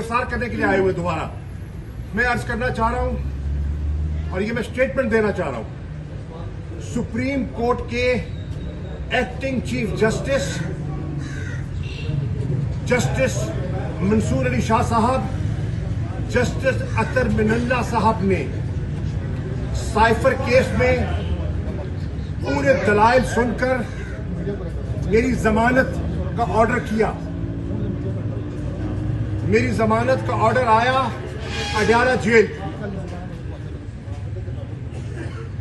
गिरफ्तार करने के लिए आए हुए दोबारा। मैं अर्ज करना चाह रहा हूं और ये मैं स्टेटमेंट देना चाह रहा हूं, सुप्रीम कोर्ट के acting chief justice justice Mansoor Ali Shah साहब, जस्टिस अतर मिनल्ला साहब ने साइफर केस में पूरे दलाइल सुनकर मेरी जमानत का ऑर्डर किया। मेरी जमानत का ऑर्डर आया अडयाला जेल।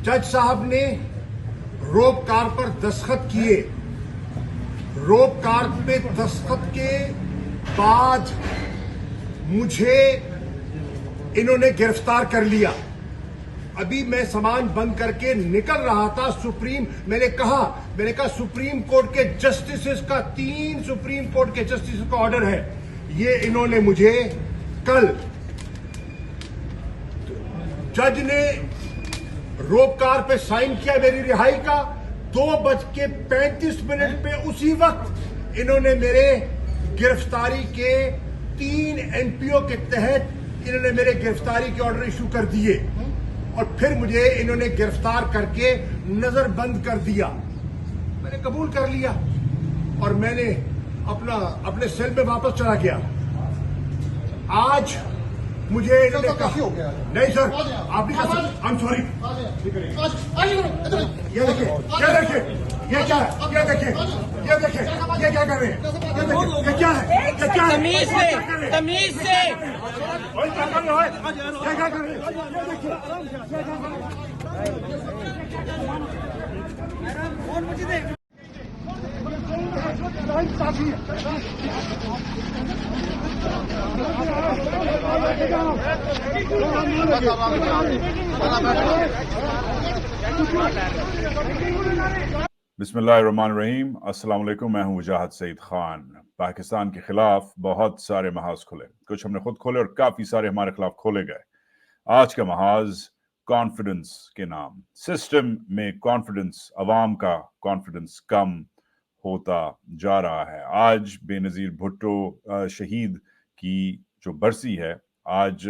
जज साहब ने रोप कार पर दस्तखत किए। रोप कार पे दस्तखत के बाद मुझे इन्होंने गिरफ्तार कर लिया। अभी मैं सामान बंद करके निकल रहा था। मैंने कहा सुप्रीम कोर्ट के जस्टिस का 3 सुप्रीम कोर्ट के जस्टिस का ऑर्डर है। ये इन्होंने मुझे कल जज ने रोप कार पे साइन किया मेरी रिहाई का। 2:35 पे उसी वक्त इन्होंने मेरे गिरफ्तारी के 3 एनपीओ के तहत इन्होंने मेरे गिरफ्तारी के ऑर्डर इशू कर दिए और फिर मुझे इन्होंने गिरफ्तार करके नजर बंद कर दिया। मैंने कबूल कर लिया और मैंने अपने सेल में वापस चला गया। आज मुझे इन्होंने कहा नहीं सर आप नहीं कर सकते, आई एम सॉरी। ये देखिए ये क्या है, ये देखिए ये क्या कर रहे हैं, ये देखिए ये क्या है, ये क्या है, तमीज से क्या कर रहे हैं, ये देखिए क्या कर रहे हैं। बिस्मिल्लाहिर्रहमानिर्रहीम। अस्सलाम वालेकुम। मैं हूं वजाहत सईद खान। पाकिस्तान के खिलाफ बहुत सारे महाज खुले, कुछ हमने खुद खोले और काफी सारे हमारे खिलाफ खोले गए। आज का महाज कॉन्फिडेंस के नाम, सिस्टम में कॉन्फिडेंस, अवाम का कॉन्फिडेंस कम होता जा रहा है। आज बेनज़ीर भुट्टो शहीद की जो बरसी है, आज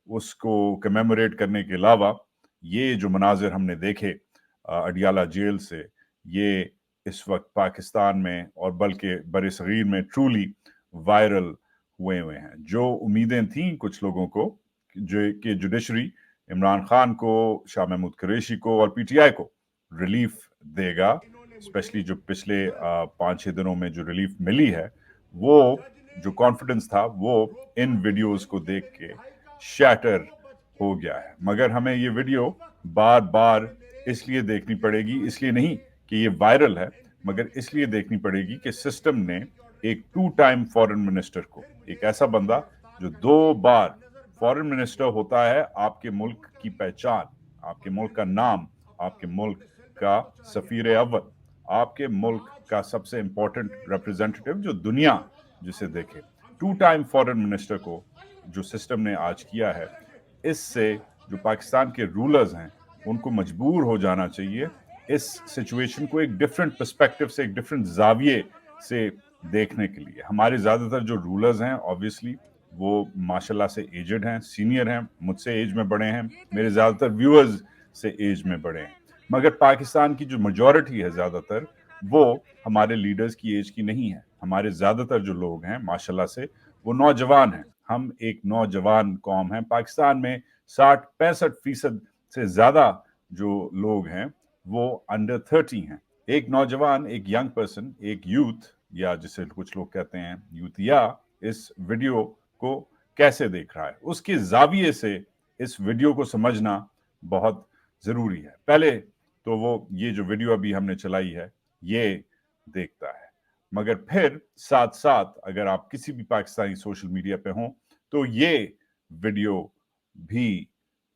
उसको कमेमोरेट करने के अलावा ये जो मनाजिर हमने देखे अडयाला जेल से, ये इस वक्त पाकिस्तान में और बल्कि बरसगीर में ट्रूली वायरल हुए हैं। जो उम्मीदें थीं कुछ लोगों को कि जुडिशरी इमरान खान को, शाह महमूद कुरैशी को और पीटीआई को रिलीफ देगा, स्पेशली जो पिछले 5-6 दिनों में जो रिलीफ मिली है, वो जो कॉन्फिडेंस था वो इन वीडियोस को देख के शैटर हो गया है। मगर हमें ये वीडियो बार बार इसलिए देखनी पड़ेगी, इसलिए नहीं कि ये वायरल है, मगर इसलिए देखनी पड़ेगी कि सिस्टम ने एक 2 टाइम फॉरेन मिनिस्टर को, एक ऐसा बंदा जो 2 बार फॉरेन मिनिस्टर होता है, आपके मुल्क की पहचान, आपके मुल्क का नाम, आपके मुल्क का सफीर अव्वल, आपके मुल्क का सबसे इंपॉर्टेंट रिप्रेजेंटेटिव जो दुनिया जिसे देखे, 2 टाइम फॉरेन मिनिस्टर को जो सिस्टम ने आज किया है, इससे जो पाकिस्तान के रूलर्स हैं उनको मजबूर हो जाना चाहिए इस सिचुएशन को एक डिफरेंट पर्सपेक्टिव से, एक डिफरेंट जाविये से देखने के लिए। हमारे ज्यादातर जो रूलर्स हैं ऑब्वियसली वो माशाल्लाह से एजेड हैं, सीनियर हैं, मुझसे एज में बड़े हैं, मेरे ज्यादातर व्यूअर्स से एज में बड़े हैं, मगर पाकिस्तान की जो मेजॉरिटी है ज्यादातर वो हमारे लीडर्स की एज की नहीं है। हमारे ज्यादातर जो लोग हैं माशाल्लाह से वो नौजवान हैं। हम एक नौजवान कौम हैं। पाकिस्तान में 60-65% से ज्यादा जो लोग हैं वो अंडर 30 हैं। एक नौजवान, एक यंग पर्सन, एक यूथ, या जिसे कुछ लोग कहते हैं यूथिया, इस वीडियो को कैसे देख रहा है, उसके जाविये से इस वीडियो को समझना बहुत जरूरी है। पहले तो वो ये जो वीडियो अभी हमने चलाई है ये देखता है, मगर फिर साथ साथ अगर आप किसी भी पाकिस्तानी सोशल मीडिया पे हों तो ये वीडियो भी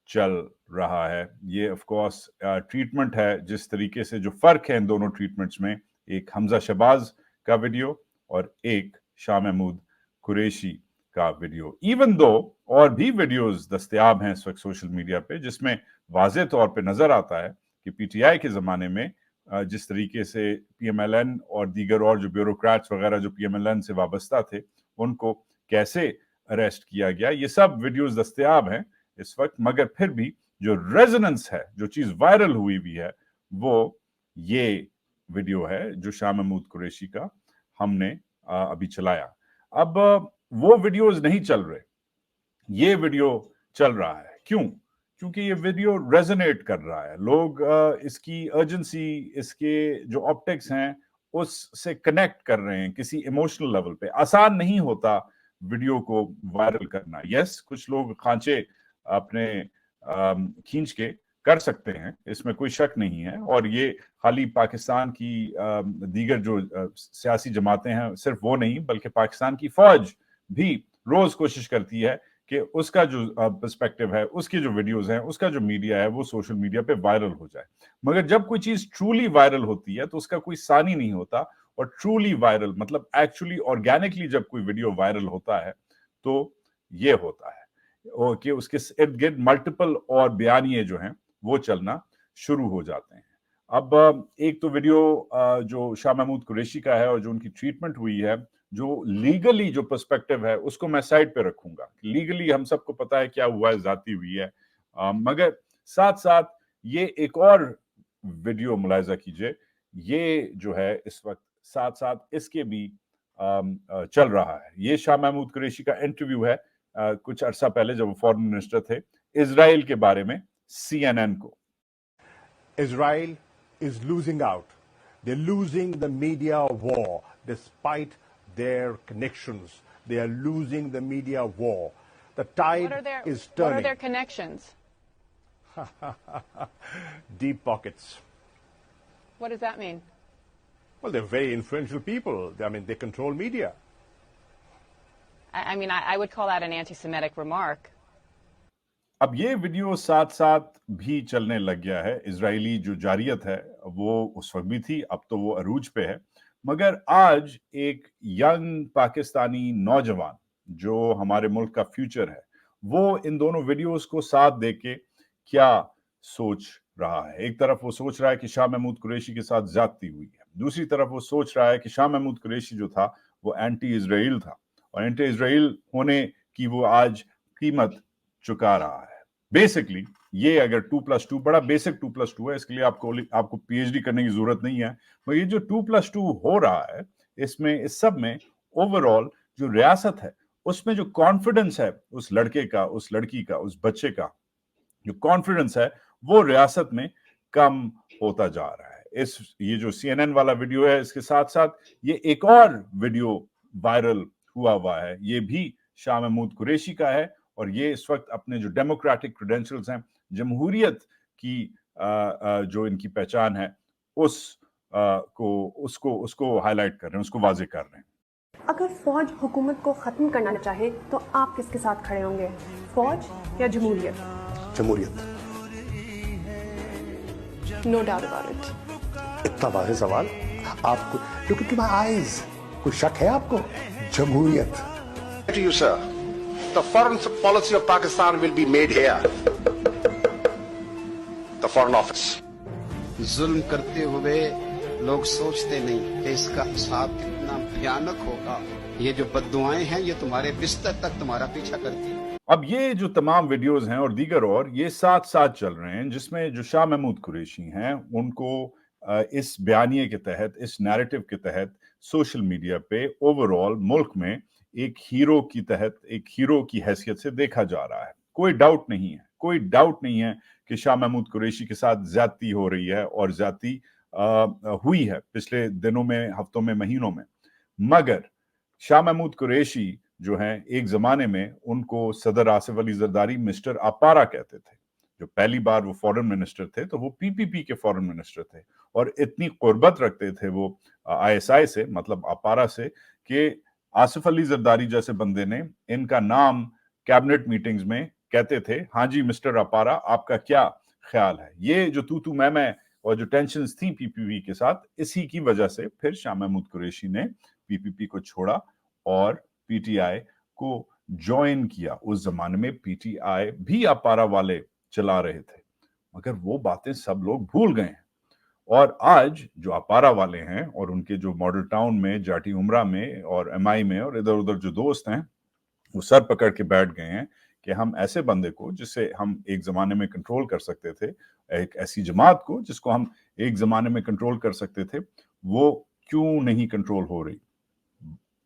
चल रहा है। ये ऑफ कोर्स ट्रीटमेंट है, जिस तरीके से जो फर्क है इन दोनों ट्रीटमेंट्स में, एक हमजा शहबाज का वीडियो और एक शाह महमूद कुरैशी का वीडियो। इवन दो और भी वीडियोस दस्तयाब हैं इस वक्त सोशल मीडिया पे जिसमें वाज़ेह तौर पे नजर आता है कि पीटीआई के जमाने में जिस तरीके से पीएमएलएन और दीगर और जो ब्यूरोक्रेट्स वगैरह जो पीएमएलएन से वाबस्ता थे उनको कैसे अरेस्ट किया गया, ये सब वीडियोस दस्तयाब हैं इस वक्त, मगर फिर भी जो रेजोनेंस है, जो चीज वायरल हुई भी है, वो ये वीडियो है जो शाह महमूद कुरैशी का हमने अभी चलाया। अब वो वीडियोस नहीं चल रहे, ये वीडियो चल रहा है। क्यों? क्योंकि ये वीडियो रेजोनेट कर रहा है, लोग इसकी अर्जेंसी, इसके जो ऑप्टिक्स हैं उससे कनेक्ट कर रहे हैं किसी इमोशनल लेवल पे। आसान नहीं होता वीडियो को वायरल करना। यस, कुछ लोग खांचे अपने खींच के कर सकते हैं, इसमें कोई शक नहीं है, और ये खाली पाकिस्तान की दीगर जो सियासी जमातें हैं सिर्फ वो नहीं, बल्कि पाकिस्तान की फौज भी रोज कोशिश करती है कि उसका जो पर्सपेक्टिव है, उसकी जो वीडियोस हैं, उसका जो मीडिया है वो सोशल मीडिया पे वायरल हो जाए। मगर जब कोई चीज ट्रूली वायरल होती है तो उसका कोई सानी नहीं होता, और ट्रूली वायरल मतलब एक्चुअली ऑर्गेनिकली जब कोई वीडियो वायरल होता है तो ये होता है कि उसके इर्द गिर्द मल्टीपल और बयानिए जो हैं वो चलना शुरू हो जाते हैं। अब एक तो वीडियो जो शाह महमूद कुरैशी का है और जो उनकी ट्रीटमेंट हुई है, जो लीगली जो पर्सपेक्टिव है उसको मैं साइड पे रखूंगा। लीगली हम सबको पता है क्या हुआ है, जाती हुई है, मगर साथ साथ ये एक और वीडियो मुलाहिजा कीजिए, ये जो है इस वक्त साथ साथ इसके भी चल रहा है। ये शाह महमूद कुरैशी का इंटरव्यू है कुछ अरसा पहले जब वो फॉरेन मिनिस्टर थे, इजराइल के बारे में CNN को। Israel is losing out. They're losing the media war despite their connections. They are losing the media war. The tide is turning. What are their connections? Deep pockets. What does that mean? Well, they're very influential people. I mean, they control media. I mean, I would call that an anti-Semitic remark. अब ये video साथ साथ भी चलने लग गया है। Israeli जो जारियत है वो उस वक्त भी थी, अब तो वो अरूज पे है, मगर आज एक यंग पाकिस्तानी नौजवान जो हमारे मुल्क का फ्यूचर है, वो इन दोनों वीडियोस को साथ देके क्या सोच रहा है। एक तरफ वो सोच रहा है कि शाह महमूद कुरैशी के साथ ज्यादती हुई है, दूसरी तरफ वो सोच रहा है कि शाह महमूद कुरैशी जो था वो एंटी इजराइल था, और एंटी इजराइल होने की वो आज कीमत चुका रहा है। बेसिकली ये अगर 2+2 बड़ा बेसिक 2+2 है, इसके लिए आपको PhD करने की जरूरत नहीं है, मगर ये जो 2+2 हो रहा है, इसमें इस सब में ओवरऑल जो रियासत है उसमें जो कॉन्फिडेंस है उस लड़के का, उस लड़की का, उस बच्चे का जो कॉन्फिडेंस है वो रियासत में कम होता जा रहा है। ये जो CNN वाला वीडियो है, इसके साथ साथ ये एक और वीडियो वायरल हुआ है, ये भी शाह महमूद कुरैशी का है, और ये इस वक्त अपने जो डेमोक्रेटिक क्रेडेंशियल्स हैं, जमहूरियत की जो इनकी पहचान है उसको हाईलाइट कर रहे हैं, उसको वाजे कर रहे हैं। अगर फौज हुकूमत को खत्म करना चाहे तो आप किसके साथ खड़े होंगे, फौज या जमहूरियत? जमहूरियत। No doubt about it. इतना वाज़ेह सवाल आपको, क्योंकि तुम्हारे आईज कोई शक है आपको? जमहूरियत। To you, sir, the foreign policy of Pakistan will be made here. The Foreign Office. जुल्म करते हुए लोग सोचते नहीं कि इसका हिसाब कितना भयानक होगा। ये जो बद्दुआएं हैं ये तुम्हारे बिस्तर तक तुम्हारा पीछा करती हैं। अब ये जो तमाम वीडियोस हैं और दीगर और ये साथ साथ चल रहे हैं, जिसमें जो शाह महमूद कुरैशी हैं उनको इस बयानिए के तहत, इस नैरेटिव के तहत सोशल मीडिया पे ओवरऑल मुल्क में एक हीरो की तहत, एक हीरो की हैसियत से देखा जा रहा है। कोई डाउट नहीं है कि शाह महमूद कुरैशी के साथ ज्यादती हो रही है और ज्यादती हुई है पिछले दिनों में, हफ्तों में, महीनों में। मगर शाह महमूद कुरैशी जो हैं, एक जमाने में उनको सदर आसिफ अली जरदारी मिस्टर अपारा कहते थे। जो पहली बार वो फॉरेन मिनिस्टर थे तो वो PPP के फॉरेन मिनिस्टर थे, और इतनी कुर्बत रखते थे वो ISI से, मतलब अपारा से, कि आसिफ अली जरदारी जैसे बंदे ने इनका नाम कैबिनेट मीटिंग्स में कहते थे, हाँ जी मिस्टर अपारा, आपका क्या ख्याल है। ये जो तू मैं और जो टेंशन्स थी PPP के साथ, इसी की वजह से फिर शाह महमूद कुरैशी ने PPP को छोड़ा और PTI को ज्वाइन किया। उस जमाने में PTI भी अपारा वाले चला रहे थे, मगर वो बातें सब लोग भूल गए हैं। और आज जो अपारा वाले हैं और उनके जो मॉडल टाउन में, जाटी उमरा में और MI में और इधर उधर जो दोस्त हैं, وہ سر پکڑ کے بیٹھ گئے ہیں کہ ہم ایسے بندے کو جسے ہم ایک زمانے میں کنٹرول کر سکتے تھے, ایک ایسی جماعت کو جس کو ہم ایک زمانے میں کنٹرول کر سکتے تھے, وہ کیوں نہیں کنٹرول ہو رہی؟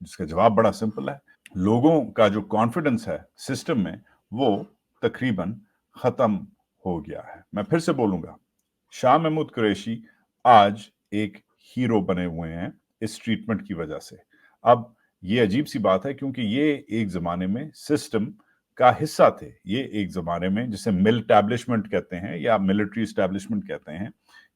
جس کا جواب بڑا سمپل ہے. لوگوں کا جو کانفیڈنس ہے سسٹم میں وہ تقریباً ختم ہو گیا ہے. میں پھر سے بولوں گا, شاہ محمود قریشی آج ایک ہیرو بنے ہوئے ہیں اس ٹریٹمنٹ کی وجہ سے. اب یہ عجیب سی بات ہے کیونکہ یہ ایک زمانے میں سسٹم کا حصہ تھے. یہ ایک زمانے میں جسے مل اسٹیبلشمنٹ کہتے ہیں یا ملٹری اسٹیبلشمنٹ کہتے ہیں,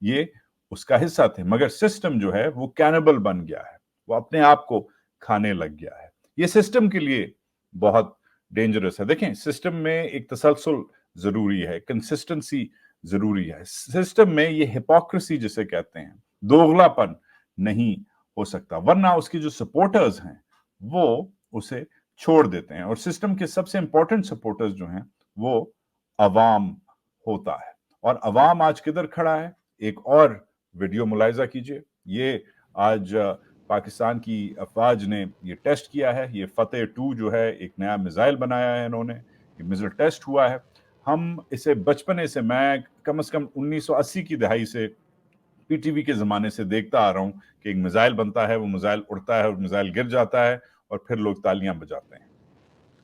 یہ اس کا حصہ تھے. مگر سسٹم جو ہے وہ کینیبل بن گیا ہے, وہ اپنے آپ کو کھانے لگ گیا ہے. یہ سسٹم کے لیے بہت ڈینجرس ہے. دیکھیں, سسٹم میں ایک تسلسل ضروری ہے, کنسسٹنسی ضروری ہے. سسٹم میں یہ ہپوکریسی جسے کہتے ہیں, دوغلا پن نہیں ہو سکتا, ورنہ اس کی جو سپورٹرز ہیں وہ اسے چھوڑ دیتے ہیں. اور سسٹم کے سب سے امپورٹنٹ سپورٹرز جو ہیں وہ عوام ہوتا ہے. اور عوام آج کدھر کھڑا ہے؟ ایک اور ویڈیو ملاحظہ کیجئے. یہ آج پاکستان کی افواج نے یہ ٹیسٹ کیا ہے. یہ فتح 2 جو ہے ایک نیا میزائل بنایا ہے انہوں نے, یہ میزائل ٹیسٹ ہوا ہے. ہم اسے بچپنے سے, میں کم از کم 1980 کی دہائی سے پی ٹی وی کے زمانے سے دیکھتا آ رہا ہوں کہ ایک میزائل بنتا ہے, وہ میزائل اڑتا ہے اور میزائل گر جاتا ہے اور پھر لوگ تالیاں بجاتے ہیں.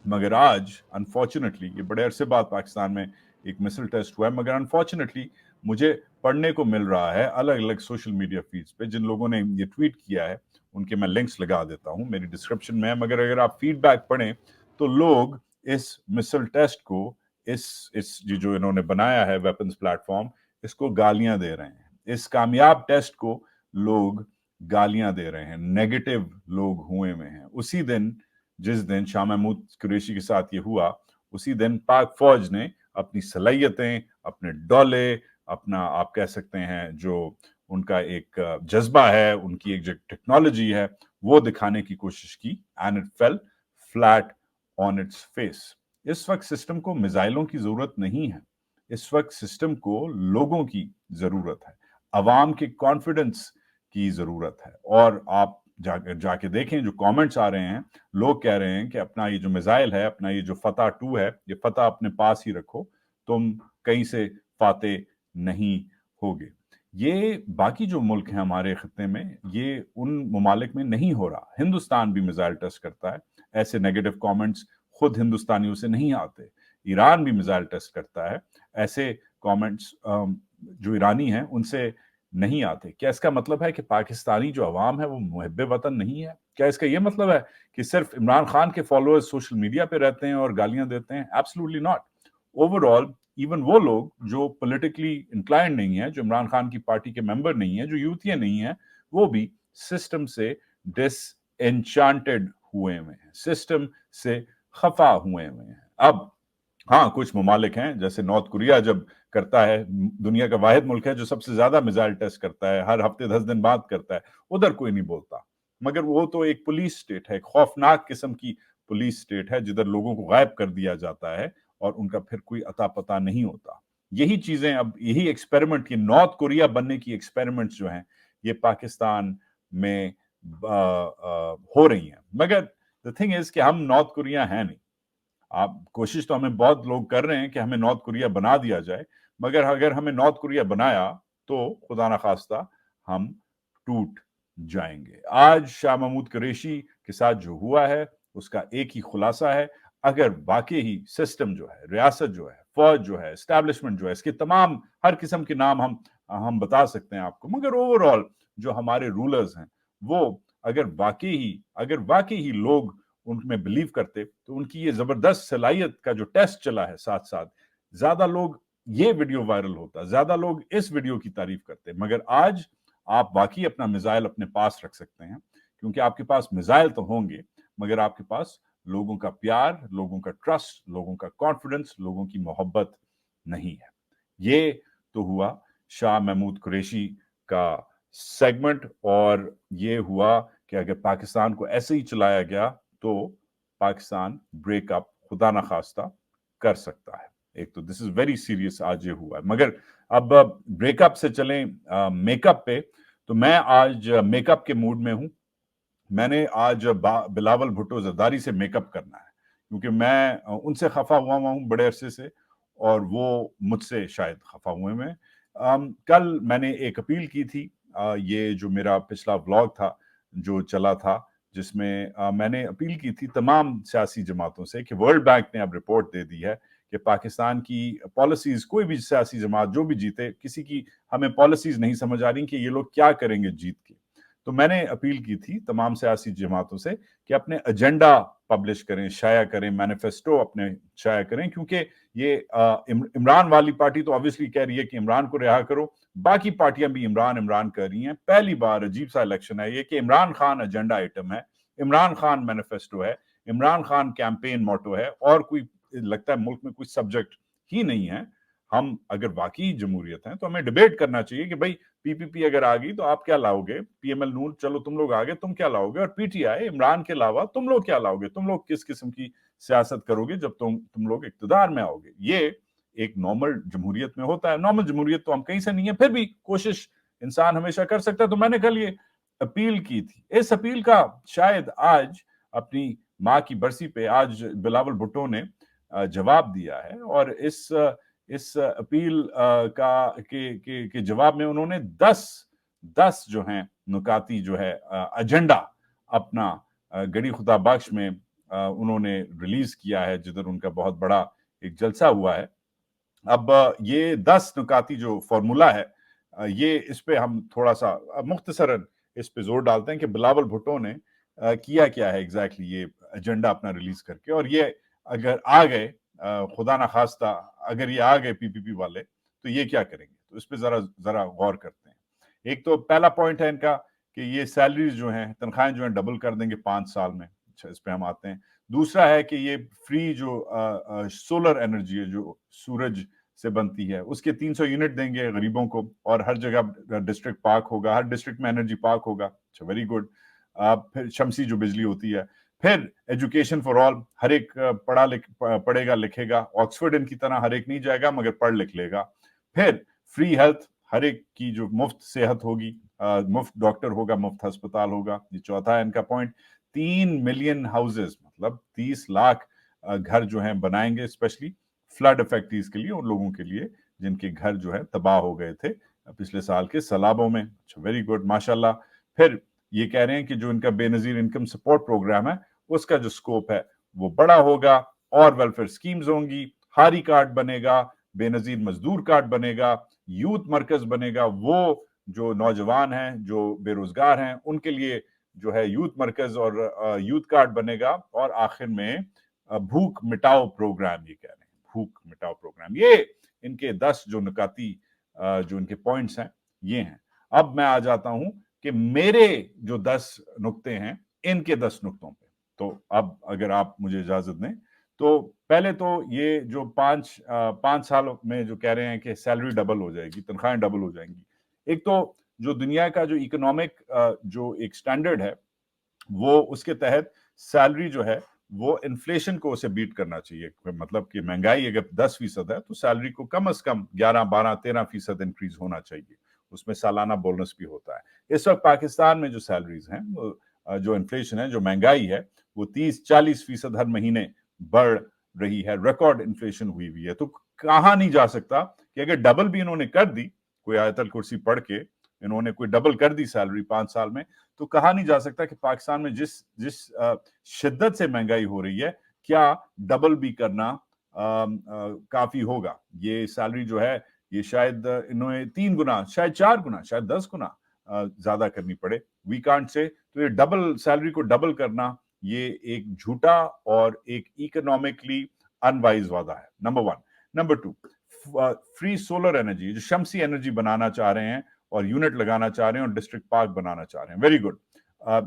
مگر آج انفارچونیٹلی, یہ بڑے عرصے بعد پاکستان میں ایک میزائل ٹیسٹ ہوا ہے, مگر انفارچونیٹلی مجھے پڑھنے کو مل رہا ہے الگ الگ سوشل میڈیا فیڈز پہ, جن لوگوں نے یہ ٹویٹ کیا ہے ان کے میں لنکس لگا دیتا ہوں میری ڈسکرپشن میں. مگر اگر آپ فیڈ بیک پڑھیں تو لوگ اس میزائل ٹیسٹ کو, اس جو انہوں نے بنایا ہے ویپنز پلیٹ فارم, اس کو گالیاں دے رہے ہیں. اس کامیاب ٹیسٹ کو لوگ گالیاں دے رہے ہیں, نیگیٹو لوگ ہوئے ہوئے ہیں. اسی دن جس دن شاہ محمود قریشی کے ساتھ یہ ہوا, اسی دن پاک فوج نے اپنی صلاحیتیں, اپنے ڈولے, اپنا آپ کہہ سکتے ہیں جو ان کا ایک جذبہ ہے, ان کی ایک جو ٹیکنالوجی ہے, وہ دکھانے کی کوشش کی. And it fell flat on its face. اس وقت سسٹم کو میزائلوں کی ضرورت نہیں ہے, اس وقت سسٹم کو لوگوں کی ضرورت ہے, عوام کے کانفیڈنس کی ضرورت ہے. اور آپ جا کے دیکھیں جو کامنٹس آ رہے ہیں, لوگ کہہ رہے ہیں کہ اپنا یہ جو میزائل ہے, اپنا یہ جو فتح 2 ہے, یہ فتح اپنے پاس ہی رکھو, تم کہیں سے فاتح نہیں ہوگے. یہ باقی جو ملک ہیں ہمارے خطے میں, یہ ان ممالک میں نہیں ہو رہا. ہندوستان بھی میزائل ٹیسٹ کرتا ہے, ایسے نیگیٹو کامنٹس خود ہندوستانیوں سے نہیں آتے. ایران بھی میزائل ٹیسٹ کرتا ہے, ایسے کامنٹس جو ایرانی ہیں ان سے نہیں آتے. کیا اس کا مطلب ہے کہ پاکستانی جو عوام ہے وہ محب وطن نہیں ہے؟ کیا اس کا یہ مطلب ہے کہ صرف عمران خان کے فالوورز سوشل میڈیا پہ رہتے ہیں اور گالیاں دیتے ہیں؟ Absolutely not. Over all even وہ لوگ جو پولیٹیکلی انکلائنڈ نہیں ہیں, جو عمران خان کی پارٹی کے ممبر نہیں ہیں, جو یوتھیاں نہیں ہیں, وہ بھی سسٹم سے ڈس انچانٹڈ ہوئے ہوئے ہیں, سسٹم سے خفا ہوئے ہوئے ہیں. اب ہاں, کچھ ممالک ہیں جیسے نارتھ کوریا جب کرتا ہے, دنیا کا واحد ملک ہے جو سب سے زیادہ میزائل ٹیسٹ کرتا ہے, ہر ہفتے 10 دن بعد کرتا ہے, ادھر کوئی نہیں بولتا. مگر وہ تو ایک پولیس سٹیٹ ہے, ایک خوفناک قسم کی پولیس سٹیٹ ہے, جدھر لوگوں کو غائب کر دیا جاتا ہے اور ان کا پھر کوئی عطا پتہ نہیں ہوتا. یہی چیزیں, اب یہی ایکسپیریمنٹ, یہ نارتھ کوریا بننے کی ایکسپیریمنٹس جو ہیں یہ پاکستان میں ہو رہی ہیں. مگر the thing is کہ ہم نارتھ کوریا ہیں نہیں. آپ کوشش تو ہمیں بہت لوگ کر رہے ہیں کہ ہمیں نارتھ کوریا بنا دیا جائے, مگر اگر ہمیں نارتھ کوریا بنایا تو خدا نخواستہ ہم ٹوٹ جائیں گے. آج شاہ محمود قریشی کے ساتھ جو ہوا ہے اس کا ایک ہی خلاصہ ہے, اگر واقعی ہی سسٹم جو ہے, ریاست جو ہے, فوج جو ہے, اسٹیبلشمنٹ جو ہے, اس کے تمام ہر قسم کے نام ہم بتا سکتے ہیں آپ کو, مگر اوور آل جو ہمارے رولرز ہیں وہ اگر واقعی ہی لوگ ان میں بلیو کرتے تو ان کی یہ زبردست صلاحیت کا جو ٹیسٹ چلا ہے ساتھ ساتھ, زیادہ لوگ یہ ویڈیو وائرل ہوتا, زیادہ لوگ اس ویڈیو کی تعریف کرتے. مگر آج آپ واقعی اپنا میزائل اپنے پاس رکھ سکتے ہیں, کیونکہ آپ کے پاس میزائل تو ہوں گے مگر آپ کے پاس لوگوں کا پیار, لوگوں کا ٹرسٹ, لوگوں کا کانفیڈنس, لوگوں کی محبت نہیں ہے. یہ تو ہوا شاہ محمود قریشی کا سیگمنٹ, اور یہ ہوا کہ اگر پاکستان کو ایسے ہی چلایا گیا تو پاکستان بریک اپ خدا نخواستہ کر سکتا ہے. ایک تو دس از ویری سیریس آج یہ ہوا ہے. مگر اب بریک اپ سے چلیں میک اپ پہ, تو میں آج میک اپ کے موڈ میں ہوں. میں نے آج بلاول بھٹو زرداری سے میک اپ کرنا ہے, کیونکہ میں ان سے خفا ہوا ہوں بڑے عرصے سے اور وہ مجھ سے شاید خفا ہوئے میں. کل میں نے ایک اپیل کی تھی, یہ جو میرا پچھلا ولاگ تھا جو چلا تھا, جس میں میں نے اپیل کی تھی تمام سیاسی جماعتوں سے کہ ورلڈ بینک نے اب رپورٹ دے دی ہے کہ پاکستان کی پالیسیز, کوئی بھی سیاسی جماعت جو بھی جیتے, کسی کی ہمیں پالیسیز نہیں سمجھ آ رہی کہ یہ لوگ کیا کریں گے جیت کے. تو میں نے اپیل کی تھی تمام سیاسی جماعتوں سے کہ اپنے ایجنڈا پبلش کریں, شائع کریں, مینیفیسٹو اپنے شائع کریں, کیونکہ یہ عمران والی پارٹی تو obviously کہہ رہی ہے کہ عمران کو رہا کرو, باقی پارٹیاں بھی عمران کر رہی ہیں. پہلی بار عجیب سا الیکشن ہے یہ کہ عمران خان ایجنڈا آئٹم ہے, عمران خان مینیفیسٹو ہے, عمران خان کیمپین موٹو ہے, اور کوئی لگتا ہے ملک میں کوئی سبجیکٹ ہی نہیں ہے. ہم اگر واقعی جمہوریت ہیں تو ہمیں ڈیبیٹ کرنا چاہیے کہ بھائی پی پی پی اگر آ گئی تو آپ کیا لاؤ گے, پی ایم ایل نون چلو تم لوگ آگے, تم کیا لاؤ گے, اور پی ٹی آئی عمران کے علاوہ تم لوگ کیا لاؤ گے, تم لوگ کس قسم کی سیاست کرو گے جب تم لوگ اقتدار میں آؤ گے. یہ ایک نارمل جمہوریت میں ہوتا ہے. نارمل جمہوریت تو ہم کہیں سے نہیں ہے, پھر بھی کوشش انسان ہمیشہ کر سکتا ہے. تو میں نے کل یہ اپیل کی تھی. اس اپیل کا شاید آج اپنی ماں کی برسی پہ آج بلاول بھٹو نے جواب دیا ہے, اور اس اپیل کے جواب میں انہوں نے 10 جو ہیں نکاتی جو ہے ایجنڈا اپنا گڑی خدا بخش میں انہوں نے ریلیز کیا ہے, جدھر ان کا بہت بڑا ایک جلسہ ہوا ہے. اب یہ 10 نکاتی جو فارمولا ہے, یہ اس پہ ہم تھوڑا سا مختصراً اس پہ زور ڈالتے ہیں کہ بلاول بھٹو نے کیا ہے ایگزیکٹلی یہ ایجنڈا اپنا ریلیز کر کے, اور یہ اگر آ گئے, خدا نہ خواستہ اگر یہ آ گئے پی پی پی والے, تو یہ کیا کریں گے. تو اس پہ ذرا غور کرتے ہیں. ایک تو پہلا پوائنٹ ہے ان کا کہ یہ سیلریز جو ہیں, تنخواہیں جو ہیں ڈبل کر دیں گے 5 سال میں. اچھا, اس پہ ہم آتے ہیں. دوسرا ہے کہ یہ فری جو سولر انرجی ہے جو سورج سے بنتی ہے, اس کے 300 یونٹ دیں گے غریبوں کو, اور ہر جگہ ڈسٹرکٹ پارک ہوگا, ہر ڈسٹرکٹ میں انرجی پارک ہوگا. اچھا, ویری گڈ. پھر شمسی جو بجلی ہوتی ہے. پھر ایجوکیشن فار آل, ہر ایک پڑھے گا لکھے گا, آکسفورڈ ان کی طرح ہر ایک نہیں جائے گا مگر پڑھ لکھ لے گا. پھر فری ہیلتھ, ہر ایک کی جو مفت صحت ہوگی, مفت ڈاکٹر ہوگا, مفت ہسپتال ہوگا. یہ چوتھا ہے ان کا پوائنٹ. 3 ملین ہاؤسز, مطلب 30 لاکھ گھر جو ہیں بنائیں گے, اسپیشلی فلڈ افیکٹیز کے لیے, ان لوگوں کے لیے جن کے گھر جو ہے تباہ ہو گئے تھے پچھلے سال کے سیلابوں میں. اچھا, ویری گڈ, ماشاءاللہ. پھر یہ کہہ رہے ہیں کہ جو ان کا بے نظیر انکم سپورٹ پروگرام ہے, اس کا جو سکوپ ہے وہ بڑا ہوگا, اور ویلفیئر سکیمز ہوں گی, ہاری کارڈ بنے گا, بے نظیر مزدور کارڈ بنے گا, یوتھ مرکز بنے گا. وہ جو نوجوان ہیں جو بے روزگار ہیں ان کے لیے جو ہے یوتھ مرکز اور یوتھ کارڈ بنے گا. اور آخر میں بھوک مٹاؤ پروگرام, یہ کہہ رہے ہیں بھوک مٹاؤ پروگرام. یہ ان کے 10 جو نکاتی جو ان کے پوائنٹس ہیں یہ ہیں. اب میں آ جاتا ہوں کہ میرے جو 10 نقطے ہیں ان کے 10 نقطوں پہ. تو اب اگر آپ مجھے اجازت دیں تو پہلے تو یہ جو 5 سالوں میں جو کہہ رہے ہیں کہ سیلری ڈبل ہو جائے گی, تنخواہیں ڈبل ہو جائیں گی. ایک تو جو دنیا کا جو اکنامک جو ایک سٹینڈرڈ ہے, وہ اس کے تحت سیلری جو ہے وہ انفلیشن کو اسے بیٹ کرنا چاہیے. مطلب کہ مہنگائی اگر 10% ہے تو سیلری کو کم از کم 11, 12, 13% انکریز ہونا چاہیے. اس میں سالانہ بونس بھی ہوتا ہے. اس وقت پاکستان میں جو سیلریز ہیں, جو انفلیشن ہے, جو مہنگائی ہے, وہ 30-40% ہر مہینے بڑھ رہی ہے. ریکارڈ انفلیشن ہوئی ہے. تو کہاں نہیں جا سکتا کہ اگر ڈبل بھی انہوں نے کر دی, کوئی آیت الکرسی پڑھ کے انہوں نے کوئی ڈبل کر دی سیلری 5 سال میں, تو کہا نہیں جا سکتا کہ پاکستان میں جس شدت سے مہنگائی ہو رہی ہے, کیا ڈبل بھی کرنا کافی ہوگا. یہ سیلری جو ہے یہ شاید انہوں نے 3 گنا, شاید 4 گنا, شاید 10 گنا زیادہ کرنی پڑے. We can't say. تو یہ ڈبل سیلری کو ڈبل کرنا یہ ایک جھوٹا اور ایک اکنامکلی انوائز وعدہ ہے. Number 1. Number 2, free solar energy, جو شمسی انرجی بنانا چاہ رہے ہیں اور یونٹ لگانا چاہ رہے ہیں اور ڈسٹرکٹ پارک بنانا چاہ رہے ہیں. Very good.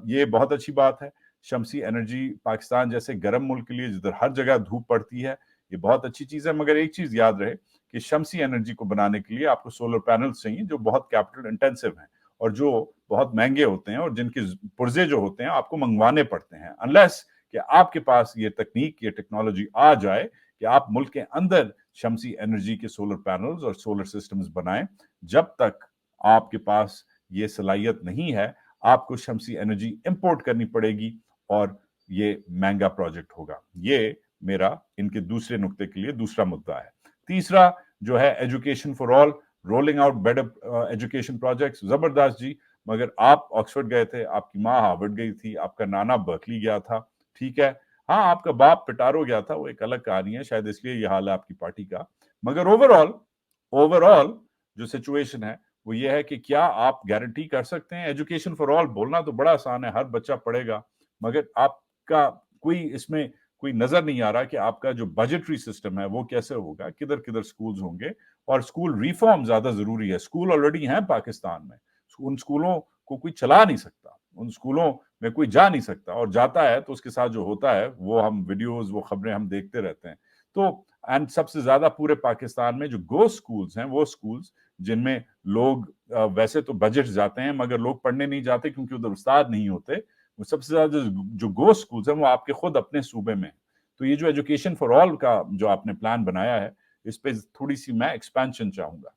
یہ بہت اچھی بات ہے. شمسی انرجی پاکستان جیسے گرم ملک کے لیے جدھر ہر جگہ دھوپ پڑتی ہے, یہ بہت اچھی چیز ہے. مگر ایک چیز یاد رہے کہ شمسی انرجی کو بنانے کے لیے آپ کو سولر پینلز چاہیے جو بہت کیپٹل انٹینسو ہیں اور جو بہت مہنگے ہوتے ہیں, اور جن کے پرزے جو ہوتے ہیں آپ کو منگوانے پڑتے ہیں. انلیس کہ آپ کے پاس یہ تکنیک, یہ ٹیکنالوجی آ جائے کہ آپ ملک کے اندر شمسی انرجی کے سولر پینلز اور سولر سسٹمز بنائیں, جب تک آپ کے پاس یہ صلاحیت نہیں ہے, آپ کو شمسی انرجی امپورٹ کرنی پڑے گی اور یہ مہنگا پروجیکٹ ہوگا. یہ मेरा इनके दूसरे नुक्ते के लिए दूसरा मुद्दा है। तीसरा जो है education for all, rolling out better education projects. जबरदस्त जी, मगर आप ऑक्सफोर्ड गए थे, आपकी माँ हार्वर्ड गई थी, आपका नाना बर्कली गया था, ठीक है, हाँ आपका बाप पिटारो गया था, वो एक अलग कहानी है, शायद इसलिए ये हाल है आपकी पार्टी का। मगर ओवरऑल जो सिचुएशन है वो ये है कि क्या आप गारंटी कर सकते हैं? एजुकेशन फॉर ऑल बोलना तो बड़ा आसान है, हर बच्चा पढ़ेगा, मगर आपका कोई इसमें कोई नजर नहीं आ रहा कि आपका जो बजटरी सिस्टम है वो कैसे होगा, किधर किधर स्कूल्स होंगे, और स्कूल रिफॉर्म ज्यादा जरूरी है। स्कूल ऑलरेडी हैं पाकिस्तान में, उन स्कूलों को कोई चला नहीं सकता, उन स्कूलों में कोई जा नहीं सकता, और जाता है तो उसके साथ जो होता है वो हम वीडियोस, वो खबरें हम देखते रहते हैं। तो एंड सबसे ज्यादा पूरे पाकिस्तान में जो गो स्कूल्स हैं, वो स्कूल्स जिनमें लोग वैसे तो बजट जाते हैं मगर लोग पढ़ने नहीं जाते क्योंकि उधर उस्ताद नहीं होते, वो सबसे ज्यादा जो गो स्कूल्स हैं वो आपके खुद अपने सूबे में। तो ये जो एजुकेशन फॉर ऑल का जो आपने प्लान बनाया है, इस पे थोड़ी सी मैं एक्सपेंशन चाहूंगा।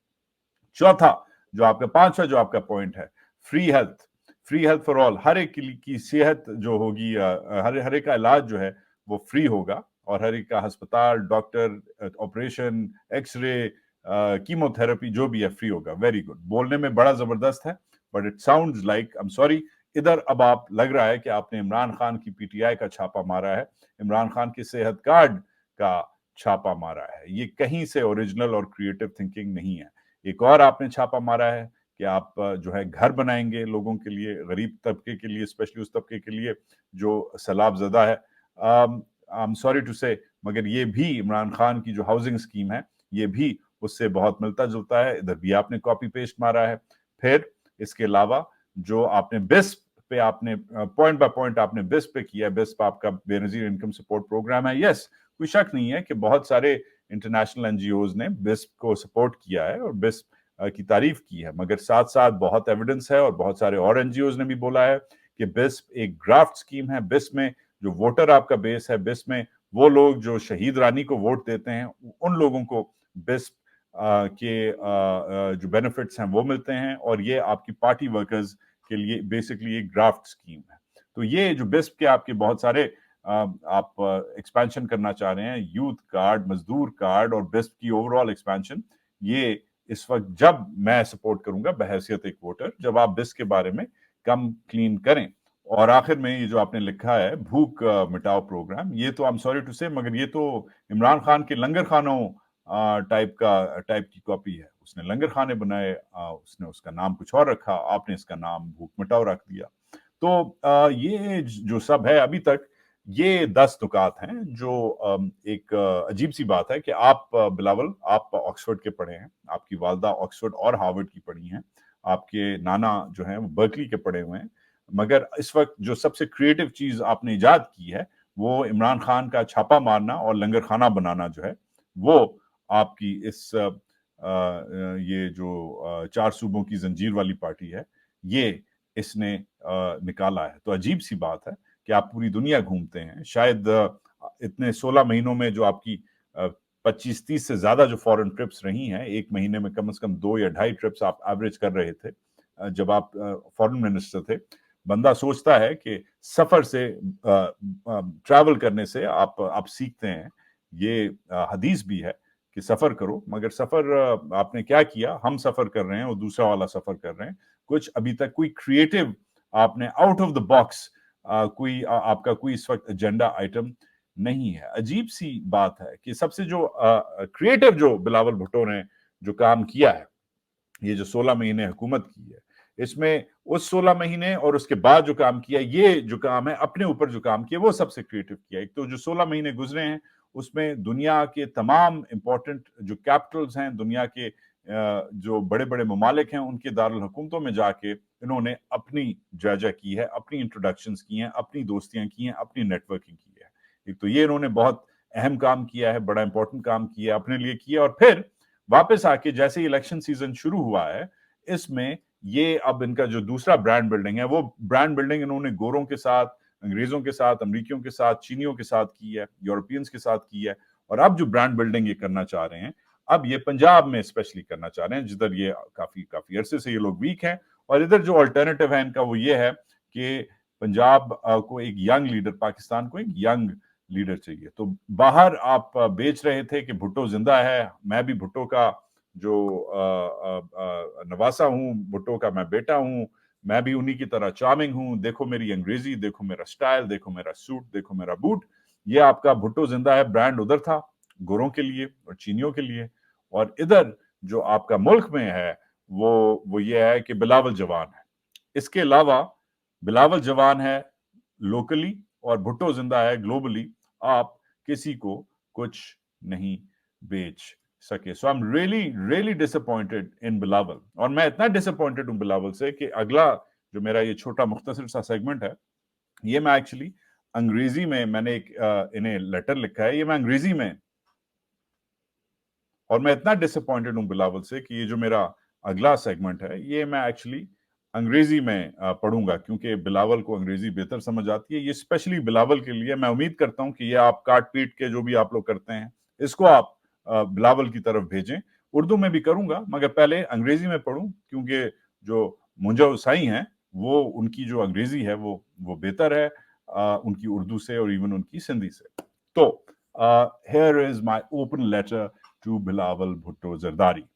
चौथा जो आपका, पांचवा जो आपका पॉइंट है, फ्री हेल्थ फॉर ऑल, हर एक की सेहत जो होगी, हर एक का इलाज जो है वो फ्री होगा, और हर एक का अस्पताल, डॉक्टर, ऑपरेशन, एक्सरे, कीमोथेरेपी जो भी है फ्री होगा। वेरी गुड, बोलने में बड़ा जबरदस्त है, but it sounds like, I am sorry, इधर अब आप लग रहा है कि आपने इमरान खान की पीटीआई का छापा मारा है, इमरान खान के सेहत कार्ड का छापा मारा है। ये कहीं से ओरिजिनल और क्रिएटिव थिंकिंग नहीं है। एक और आपने छापा मारा है कि आप जो है घर बनाएंगे लोगों के लिए, गरीब तबके के लिए, स्पेशली उस तबके के लिए जो सैलाब ज़दा है। आई एम सॉरी टू से, मगर ये भी इमरान खान की जो हाउसिंग स्कीम है ये भी उससे बहुत मिलता जुलता है, इधर भी आपने कॉपी पेस्ट मारा है। फिर इसके अलावा जो आपने बिस्प पे, आपने पॉइंट बाय पॉइंट आपने बिस्प पे किया है, बिस्प आपका बेनजीर इनकम सपोर्ट प्रोग्राम है। यस, कोई शक नहीं है कि बहुत सारे इंटरनेशनल एनजीओज ने बिस्प को सपोर्ट किया है और बिस्प की तारीफ की है, मगर साथ साथ बहुत एविडेंस है और बहुत सारे और एनजीओज ने भी बोला है कि बिस्प एक ग्राफ्ट स्कीम है। बिस्प में जो वोटर आपका बेस है, बिस्प में वो लोग जो शहीद रानी को वोट देते हैं, उन लोगों को बिस्प के जो बेनिफिट्स हैं वो मिलते हैं, और ये आपकी पार्टी वर्कर्स के लिए बेसिकली एक ग्राफ्ट स्कीम है। तो ये जो बिस्प के आपके बहुत सारे आप एक्सपेंशन करना चाह रहे हैं, यूथ कार्ड, मजदूर कार्ड और बिस्प की ओवरऑल एक्सपेंशन, ये इस वक्त जब मैं सपोर्ट करूंगा बहैसियत एक वोटर, जब आप बिस्प के बारे में कम क्लीन करें। और आखिर में ये जो आपने लिखा है भूख मिटाओ प्रोग्राम, ये तो आई एम सॉरी टू से, मगर ये तो इमरान खान के लंगर खानों टाइप की कॉपी है। उसने लंगर खाने बनाए, उसने उसका नाम कुछ और रखा, आपने इसका नाम भूख मिटाओ रख दिया। तो ये जो सब है अभी तक, ये 10 नुकात हैं जो एक अजीब सी बात है कि आप बिलावल, आप ऑक्सफोर्ड के पढ़े हैं, आपकी वालदा ऑक्सफोर्ड और हार्वर्ड की पढ़ी हैं, आपके नाना जो हैं वो बर्कली के पढ़े हुए हैं, मगर इस वक्त जो सबसे क्रिएटिव चीज आपने इजाद की है वो इमरान खान का छापा मारना और लंगर खाना बनाना जो है, वो आपकी इस ये जो 4 सूबों की जंजीर वाली पार्टी है, ये इसने निकाला है। तो अजीब सी बात है कि आप पूरी दुनिया घूमते हैं, शायद इतने 16 महीनों में जो आपकी 25-30 से ज्यादा जो फॉरेन ट्रिप्स रही हैं, एक महीने में कम से कम 2 या 2.5 ट्रिप्स आप एवरेज कर रहे थे जब आप फॉरेन मिनिस्टर थे। बंदा सोचता है कि सफर से, ट्रैवल करने से आप सीखते हैं। ये हदीस भी है कि सफर करो, मगर सफर आपने क्या किया, हम सफर कर रहे हैं और दूसरा वाला सफर कर रहे हैं। कुछ अभी तक कोई क्रिएटिव आपने आउट ऑफ द बॉक्स कोई आपका कोई इस वक्त एजेंडा आइटम नहीं है। अजीब सी बात है कि सबसे जो क्रिएटिव जो बिलावल भुट्टो ने जो काम किया है, ये जो 16 महीने हुकूमत की है, इसमें उस 16 महीने और उसके बाद जो काम किया, ये जो काम है अपने ऊपर जो काम किया वो सबसे क्रिएटिव किया। एक तो जो 16 महीने गुजरे हैं उसमें दुनिया के तमाम इंपॉर्टेंट जो कैपिटल्स हैं, दुनिया के जो बड़े बड़े ममालिक हैं, उनके दारुल हुकूमतों में जाके इन्होंने अपनी जायजा की है, अपनी इंट्रोडक्शंस की हैं, अपनी दोस्तियां की हैं, अपनी नेटवर्किंग की है। एक तो ये इन्होंने बहुत अहम काम किया है, बड़ा इंपॉर्टेंट काम किया, अपने लिए किया, और फिर वापस आके जैसे इलेक्शन सीजन शुरू हुआ है, इसमें ये अब इनका जो दूसरा ब्रांड बिल्डिंग है, वो ब्रांड बिल्डिंग इन्होंने गोरों के साथ, अंग्रेजों के साथ, अमरीकियों के साथ, चीनियों के साथ की है, यूरोपियंस के साथ की है, और अब जो ब्रांड बिल्डिंग ये करना चाह रहे हैं, अब ये पंजाब में स्पेशली करना चाह रहे हैं, जिधर ये काफी अरसे से ये लोग वीक हैं। और इधर जो अल्टरनेटिव है इनका वो ये है कि पंजाब को एक यंग लीडर, पाकिस्तान को एक यंग लीडर चाहिए। तो बाहर आप बेच रहे थे कि भुट्टो जिंदा है, मैं भी भुट्टो का जो नवासा हूँ, भुट्टो का मैं बेटा हूँ, मैं भी उन्हीं की तरह चार्मिंग हूँ, देखो मेरी अंग्रेजी, देखो मेरा स्टाइल, देखो मेरा सूट, देखो मेरा बूट। ये आपका भुट्टो जिंदा है ब्रांड उधर था गोरों के लिए और चीनियों के लिए, और इधर जो आपका मुल्क में है वो ये है कि बिलावल जवान है। इसके अलावा बिलावल जवान है लोकली और भुट्टो जिंदा है ग्लोबली। आप किसी को कुछ नहीं बेच सके। So I am really disappointed in Bilawal, और मैं इतना डिसअपॉइंटेड हूं बिलावल से कि अगला जो मेरा ये छोटा मुख्तसर सा सेगमेंट है, ये मैं एक्चुअली अंग्रेजी में, मैंने एक इन्हें लेटर लिखा है, ये मैं अंग्रेजी में, और मैं इतना डिसअपॉइंटेड हूं बिलावल से कि ये जो मेरा अगला सेगमेंट है ये मैं एक्चुअली अंग्रेजी में पढ़ूंगा, क्योंकि बिलावल को अंग्रेजी बेहतर समझ आती है। ये स्पेशली बिलावल के लिए। मैं उम्मीद करता हूं कि ये आप काट पीट के जो भी आप लोग करते हैं इसको आप बिलावल की तरफ भेजें। उर्दू में भी करूंगा मगर पहले अंग्रेजी में पढ़ूं, क्योंकि जो मुंजा उसाई हैं वो उनकी जो अंग्रेजी है वो बेहतर है उनकी उर्दू से और इवन उनकी सिंधी से। तो here is my open letter to Bilawal Bhutto Zardari.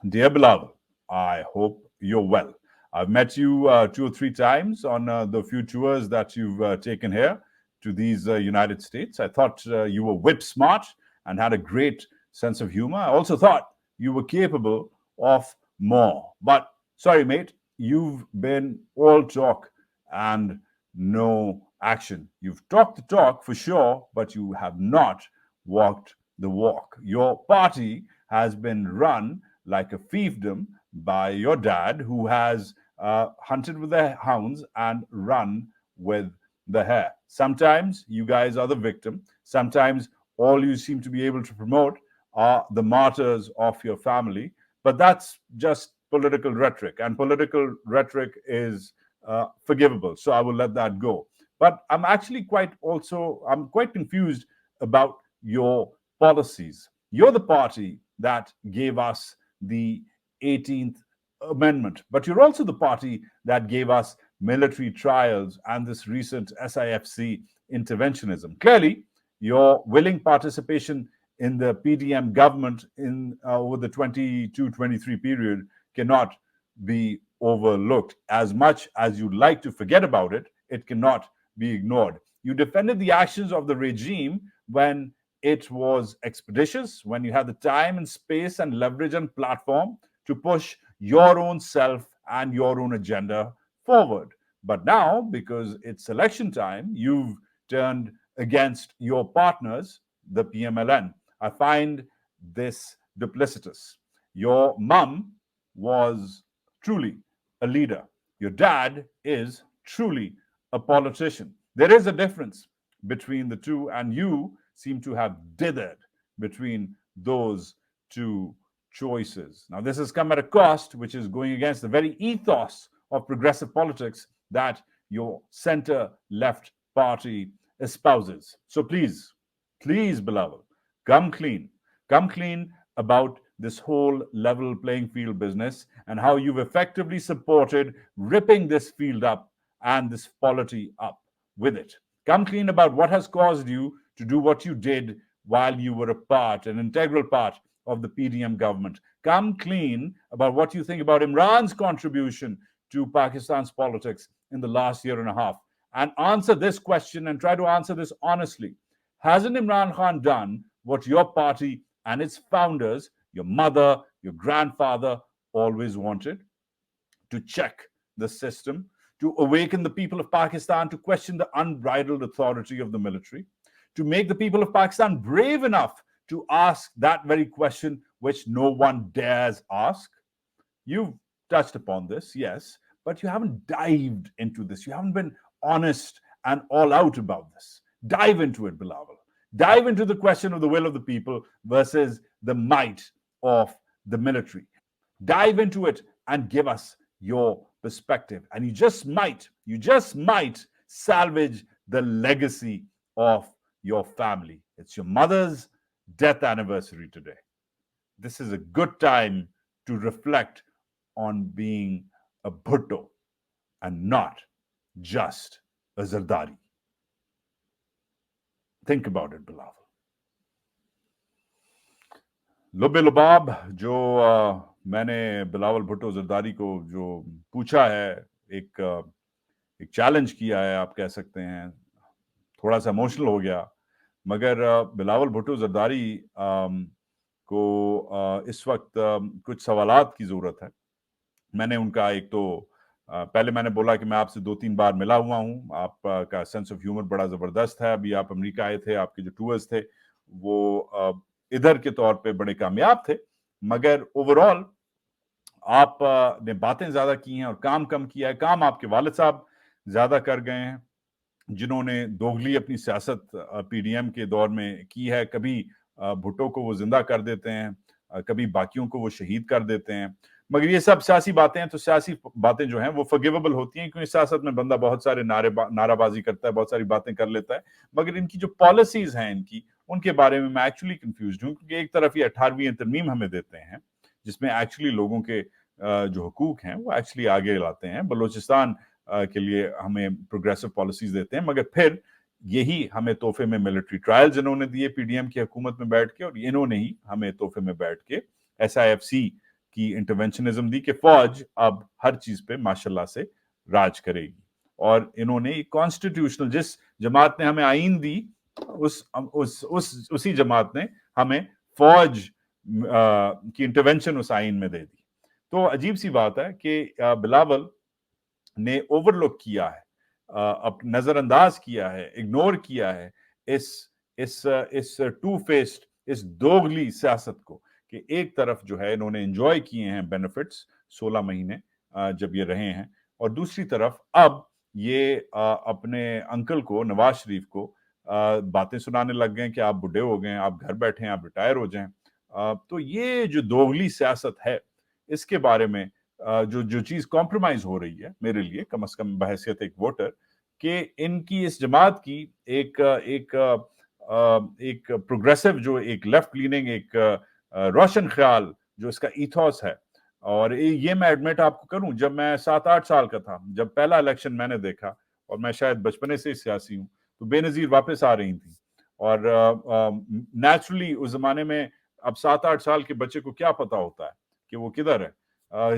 Dear Bilawal, I hope you're well. I've met you 2 or 3 times on the few tours that you've taken here to these United States. I thought you were whip smart and had a great sense of humor. I also thought you were capable of more. But sorry, mate, you've been all talk and no action. You've talked the talk for sure, but you have not walked the walk. Your party has been run like a fiefdom by your dad, who has hunted with the hounds and run with the hare. Sometimes you guys are the victim. Sometimes all you seem to be able to promote are the martyrs of your family. But that's just political rhetoric, and political rhetoric is forgivable. So I will let that go. But I'm actually I'm quite confused about your policies. You're the party that gave us the 18th Amendment, but you're also the party that gave us military trials and this recent SIFC interventionism. Clearly, your willing participation in the PDM government in over the 22-23 period cannot be overlooked. As much as you'd like to forget about it, it cannot be ignored. You defended the actions of the regime when it was expeditious, when you had the time and space and leverage and platform to push your own self and your own agenda forward. But now, because it's election time, you've turned against your partners, the PMLN. I find this duplicitous. Your mum was truly a leader. Your dad is truly a politician. There is a difference between the two, and you seem to have dithered between those two choices. Now, this has come at a cost, which is going against the very ethos of progressive politics that your center-left party espouses. So please, Bilawal, come clean. Come clean about this whole level playing field business and how you've effectively supported ripping this field up and this polity up with it. Come clean about what has caused you to do what you did while you were an integral part of the PDM government. Come clean about what you think about Imran's contribution to Pakistan's politics in the last year and a half. And answer this question and try to answer this honestly. Hasn't Imran Khan done what your party and its founders, your mother, your grandfather, always wanted? To check the system, to awaken the people of Pakistan to question the unbridled authority of the military, to make the people of Pakistan brave enough to ask that very question which no one dares ask. You've touched upon this, yes, but you haven't dived into this. You haven't been honest and all out about this. Dive into it, Bilawal. Dive into the question of the will of the people versus the might of the military. Dive into it and give us your perspective. And you just might salvage the legacy of your family. It's your mother's death anniversary today. This is a good time to reflect on being a Bhutto and not just a Zardari. think about it, Bilawal. लुबे लुबाब जो मैंने बिलावल भुट्टो जरदारी को जो पूछा है, एक challenge किया है, आप कह सकते हैं, थोड़ा सा इमोशनल हो गया, मगर बिलावल भुट्टो जरदारी को इस वक्त कुछ सवालात की ज़रूरत है। मैंने उनका एक तो पहले मैंने बोला कि मैं आपसे 2-3 बार मिला हुआ हूँ, आपका सेंस ऑफ ह्यूमर बड़ा ज़बरदस्त है, अभी आप अमेरिका आए थे, आपके जो टूर्स थे वो इधर के तौर पे बड़े कामयाब थे, मगर ओवरऑल आप ने बातें ज़्यादा की हैं और काम कम किया है। काम आपके वालिद साहब ज़्यादा कर गए हैं, जिन्होंने दोगली अपनी सियासत पीडीएम के दौर में की है। कभी भुट्टो को वो जिंदा कर देते हैं, कभी बाकियों को वो शहीद कर देते हैं, मगर ये सब सियासी बातें हैं, तो सियासी बातें जो हैं वो फॉरगिवेबल होती हैं, क्योंकि सियासत में बंदा बहुत सारे नाराबाजी करता है, बहुत सारी बातें कर लेता है, मगर इनकी जो पॉलिसीज हैं इनकी, उनके बारे में मैं एक्चुअली कंफ्यूज्ड हूँ, क्योंकि एक तरफ ये 18वीं तरमीम हमें देते हैं जिसमें एक्चुअली लोगों के जो हुकूक हैं वो एक्चुअली आगे लाते हैं, बलूचिस्तान के लिए हमें प्रोग्रेसिव पॉलिसीज देते हैं, मगर फिर यही हमें तोहफे में मिलिट्री ट्रायल्स इन्होंने दिए पीडीएम की हुकूमत में बैठ के, और इन्होंने ही हमें तोहफे में बैठ के SIFC की इंटरवेंशनिज्म दी कि फौज अब हर चीज पे माशाल्लाह से राज करेगी, और इन्होंने कॉन्स्टिट्यूशनल जिस जमात ने हमें आईन दी उसी जमात ने हमें फौज की इंटरवेंशन उस आईन में दे दी। तो अजीब सी बात है कि बिलावल ने ओवरलुक किया है, नजरअंदाज किया है, इग्नोर किया है इस टू फेस्ड, इस दोगली सियासत को, कि एक तरफ जो है इन्होंने एंजॉय किए हैं बेनिफिट्स 16 महीने जब ये रहे हैं, और दूसरी तरफ अब ये अपने अंकल को, नवाज शरीफ को बातें सुनाने लग गए कि आप बुढ़े हो गए, आप घर बैठे हैं, आप रिटायर हो जाएं। तो ये जो दोगली सियासत है, इसके बारे में जो चीज कॉम्प्रोमाइज हो रही है मेरे लिए, कम से कम बहैसियत एक वोटर, कि इनकी इस जमात की एक प्रोग्रेसिव, जो एक लेफ्ट लीनिंग, एक रोशन ख्याल जो इसका ईथॉस है, और ये मैं एडमिट आपको करूं, जब मैं 7-8 साल का था, जब पहला इलेक्शन मैंने देखा, और मैं शायद बचपने से ही सियासी हूं, तो बेनजीर वापस आ रही थी, और नेचुरली उस जमाने में अब 7-8 साल के बच्चे को क्या पता होता है कि वो किधर है,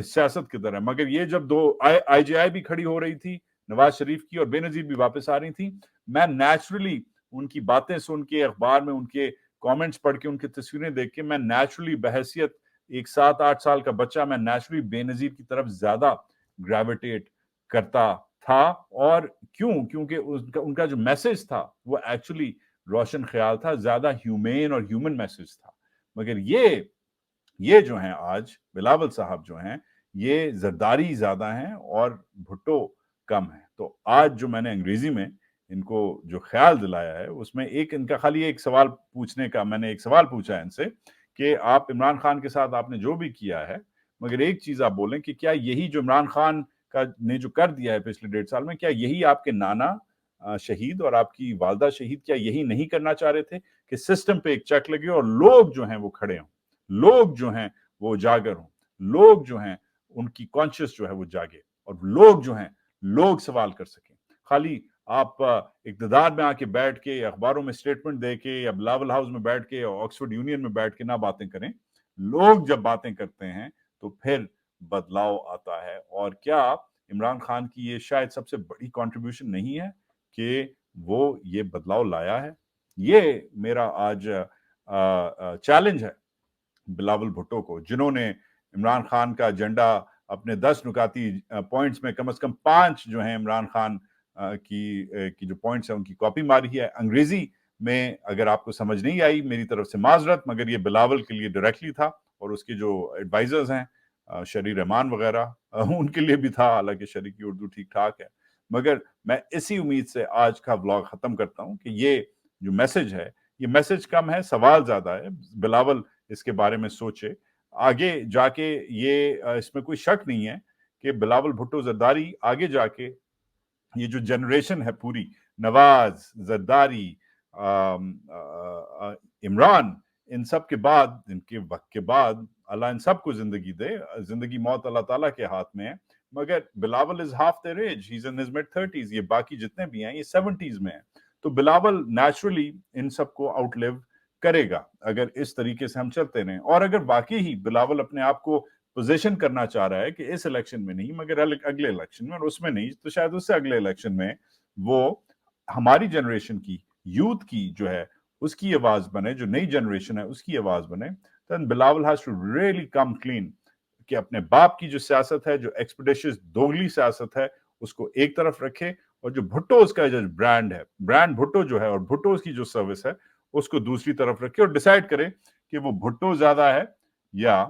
सियासत किधर है, मगर ये जब दो IGI भी खड़ी हो रही थी नवाज शरीफ की, और बेनजीर भी वापस आ रही थी, मैं नेचुरली उनकी बातें सुन के, अखबार में उनके कमेंट्स पढ़ के, उनकी तस्वीरें देख के, मैं नेचुरली बहैसियत एक 7-8 साल का बच्चा, मैं नेचुरली बेनजीर की तरफ ज्यादा ग्रेविटेट करता था। और क्योंकि उनका जो मैसेज था वो एक्चुअली रोशन ख्याल था, ज्यादा ह्यूमेन और ह्यूमन मैसेज था। मगर ये जो हैं आज बिलावल साहब जो हैं, ये जरदारी ज्यादा हैं और भुट्टो कम है। तो आज जो मैंने अंग्रेजी में इनको जो ख्याल दिलाया है, उसमें इनका खाली एक सवाल पूछने का, मैंने एक सवाल पूछा है इनसे कि आप इमरान खान के साथ आपने जो भी किया है, मगर एक चीज आप बोलें कि क्या यही जो इमरान खान का ने जो कर दिया है पिछले 1.5 साल में, क्या यही आपके नाना शहीद और आपकी वालदा शहीद क्या यही नहीं करना चाह रहे थे कि सिस्टम पे एक चेक लगे और लोग जो हैं वो खड़े हों, लोग जो हैं वो उजागर हों, लोग जो हैं उनकी कॉन्शियस जो है वो जागे, और लोग जो हैं लोग सवाल कर सकें। खाली आप इक़्तिदार में आके बैठ के, अखबारों में स्टेटमेंट दे के, या बिलावल हाउस में बैठ के, या ऑक्सफोर्ड यूनियन में बैठ के ना बातें करें। लोग जब बातें करते हैं तो फिर बदलाव आता है। और क्या इमरान खान की ये शायद सबसे बड़ी कंट्रीब्यूशन नहीं है कि वो ये बदलाव लाया है? ये मेरा आज चैलेंज है बिलावल भुट्टो को, जिन्होंने इमरान खान का एजेंडा अपने 10 नुकाती पॉइंट्स में कम से कम 5 जो हैं इमरान खान की जो पॉइंट्स हैं उनकी कॉपी मारी है। अंग्रेजी में अगर आपको समझ नहीं आई, मेरी तरफ से माजरत, मगर ये बिलावल के लिए डायरेक्टली था, और उसके जो एडवाइजर्स हैं शरी रहमान वगैरह, उनके लिए भी था, हालांकि शरी की उर्दू ठीक ठाक है। मगर मैं इसी उम्मीद से आज का व्लॉग खत्म करता हूं कि ये जो मैसेज है, ये मैसेज कम है, सवाल ज्यादा है। बिलावल इसके बारे में सोचे, आगे जाके ये इसमें कोई शक नहीं है कि बिलावल भुट्टो जरदारी आगे जाके ये जो जनरेशन है पूरी, नवाज, जरदारी, इमरान, इन सब के बाद, इनके वक्त के बाद, अल्लाह इन सबको जिंदगी दे, जिंदगी मौत अल्लाह ताला के हाथ में है, मगर Bilawal is half their age, he is in his mid 30s, ये बाकी जितने भी हैं ये 70s में हैं। تو بلاول نیچرلی ان سب کو آؤٹ لیو کرے گا اگر اس طریقے سے ہم چلتے رہیں. اور اگر واقعی ہی بلاول اپنے آپ کو پوزیشن کرنا چاہ رہا ہے کہ اس الیکشن میں نہیں مگر اگلے الیکشن میں اور اس میں نہیں تو شاید اس سے اگلے الیکشن میں وہ ہماری جنریشن کی یوتھ کی جو ہے اس کی آواز بنے, جو نئی جنریشن ہے اس کی آواز بنے, then Bilawal has to really come clean کہ اپنے باپ کی جو سیاست ہے, جو ایکسپیڈیشس دوگلی سیاست ہے, اس کو ایک طرف رکھے اور جو بھٹوز کا جو برانڈ ہے, برانڈ بھٹو جو ہے اور بھٹوز کی جو سروس ہے اس کو دوسری طرف رکھے اور ڈیسائیڈ کرے کہ وہ بھٹو زیادہ ہے یا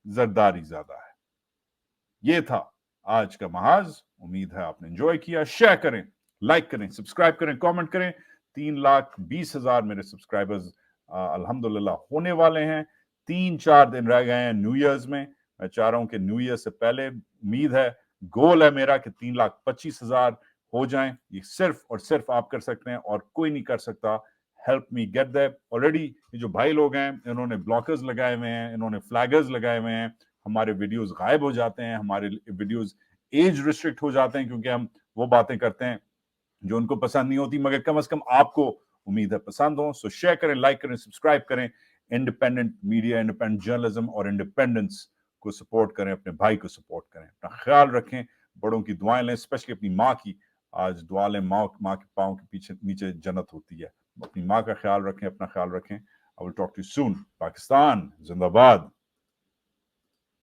زرداری زیادہ ہے. یہ تھا آج کا محاذ. امید ہے آپ نے انجوائے کیا. شیئر کریں, لائک کریں, سبسکرائب کریں, کامنٹ کریں. 3,20,000 میرے سبسکرائبرز الحمدللہ ہونے والے ہیں. 3-4 دن رہ گئے ہیں نیو ایئرز میں. میں چاہ رہا ہوں کہ نیو ایئر سے پہلے, امید ہے, گول ہے میرا کہ 3,25,000 ہو جائیں. یہ صرف اور صرف آپ کر سکتے ہیں اور کوئی نہیں کر سکتا. Help me get that. Already یہ جو بھائی لوگ ہیں انہوں نے بلاکرز لگائے ہوئے ہیں, انہوں نے فلیگرز لگائے ہوئے ہیں. ہمارے ویڈیوز غائب ہو جاتے ہیں, ہمارے ویڈیوز ایج ریسٹرکٹ ہو جاتے ہیں کیونکہ ہم وہ باتیں کرتے ہیں جو ان کو پسند نہیں ہوتی, مگر کم از کم آپ کو امید ہے پسند ہوں. سو شیئر کریں, لائک کریں, سبسکرائب کریں. انڈیپینڈنٹ میڈیا, انڈیپینڈنٹ جرنلزم اور انڈیپینڈنس کو سپورٹ کریں, اپنے بھائی کو سپورٹ کریں. اپنا خیال رکھیں, بڑوں کی دعائیں لیں, اسپیشلی اپنی ماں کی. آج دعا لیں, ماں کے پاؤں کے پیچھے نیچے جنت ہوتی ہے. اپنی ماں کا خیال رکھیں, اپنا خیال رکھیں. I will talk to you soon. Pakistan زندہ باد.